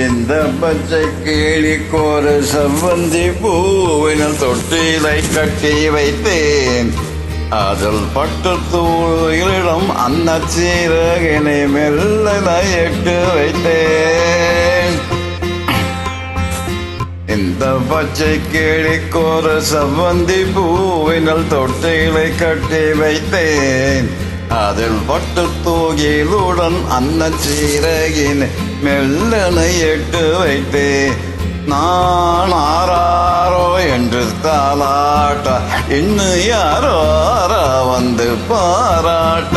இந்த பச்சை கிளிக்கோரு செவ்வந்தி பூவினில் தொட்டிலை கட்டி வைத்தேன். அதில் பட்டு தூளிடம் அன்னச்சீரகினை மெல்ல எட்டு வைத்தேன். இந்த பச்சை கிளிக்கோரு செவ்வந்தி பூவினில் தொட்டிலை கட்டி வைத்தேன். அதில் பட்டு தூகிலுடன் அன்னச்சீரகினை மெல்லனை எட்டு வைத்தேன். நான் ஆராரோ என்று தாலாட்ட இன்னும் யாரோ வந்து பாராட்ட.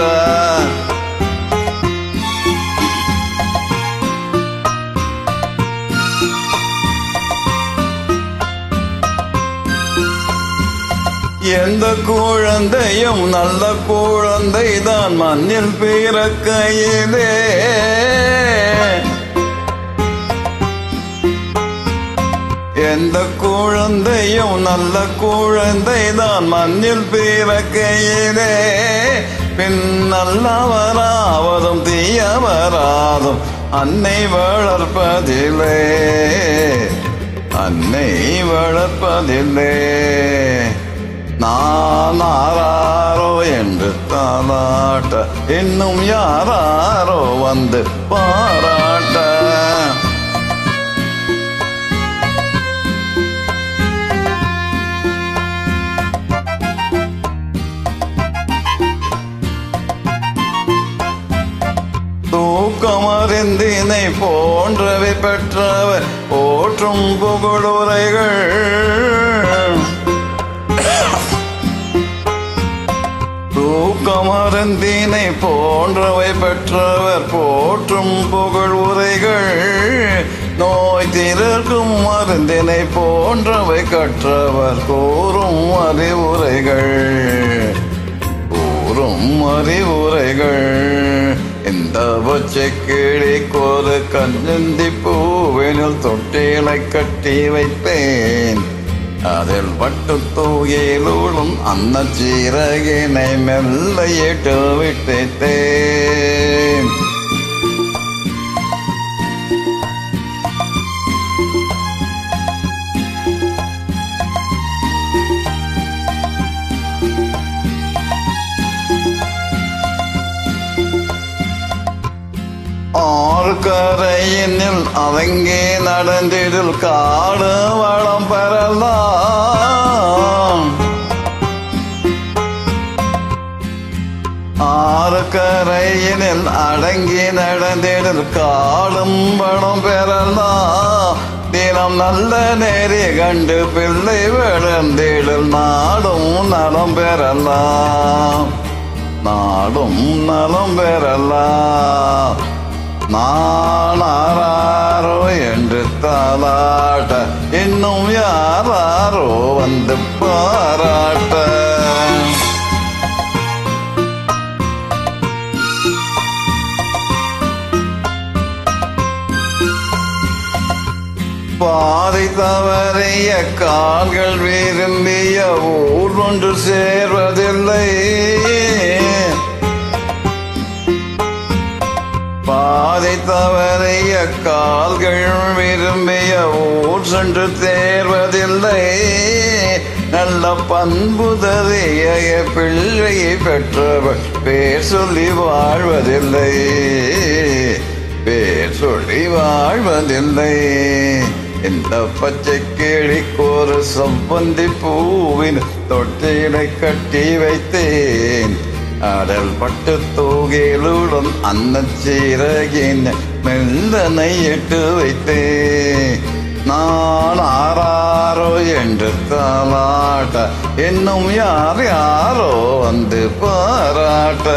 எந்த குழந்தையும் நல்ல குழந்தைதான் மண்ணில் பிறக்கையிலே. எந்த குழந்தையும் நல்ல குழந்தைதான் மண்ணில் பிறக்கையிலே. பின் நல்லவராவதும் தீயவராதும் அன்னை வளர்ப்பதில்லை, அன்னை வளர்ப்பதில்லை. நான் ஆராரோ என்று தாலாட்ட இன்னும் யாராரோ வந்து பாராட்ட. தூக்கமறிந்தினை போன்றவை பெற்றவர் போற்றும் புகழுரைகள். தூக்கமருந்தினை போன்றவை பெற்றவர் போற்றும் புகழ் உரைகள். நோய் தீர்க்கும் மருந்தினை போன்றவை கற்றவர் கூறும் அறிவுரைகள், கூறும் அறிவுரைகள். இந்த பச்சை கிளிக்கோரு கஞ்சந்தி பூவினில் தொட்டிலை கட்டி வைப்பேன். அதில் பட்டு தூகிலுடன் அன்னச்சீரகினை மெல்ல எட்டு விட்டேன். ஆறு கரையினில் அவங்கே நடந்திடில் காடு வளம் பெறலாம். ஆறு கரையினில் அடங்கி நடந்திடில் காடும் வளம் பெறலாம். தினம் நல்ல நேரி கண்டு பிள்ளை வளர்ந்திடில் நாடும் நலம் பெறலாம், நாடும் நலம் பெறலாம். நான் ஆராரோ என்று தாலாட்ட இன்னும் யாராரோ வந்து பாராட்ட. பாதை தவறிய கால்கள் விரும்பிய ஊர் ஒன்று சேர்வதில்லை. பாதை தவறிய கால்கள் விரும்பிய ஊர் சென்று தேர்வதில்லை. நல்ல பண்புதறிய பிள்ளையை பெற்றவர் பேர் சொல்லி வாழ்வதில்லை, பேர் சொல்லி வாழ்வதில்லை. இந்த பச்சை கிளிக்கோரு செவ்வந்தி பூவின் தொட்டிலை கட்டி வைத்தேன். அடல் பட்டு தூகிலுடன் அன்னச்சீரகின் மெல்லனை எட்டு வைத்தேன். நான் ஆராரோ என்று தாலாட்ட இன்னும் யார் யாரோ வந்து பாராட்ட.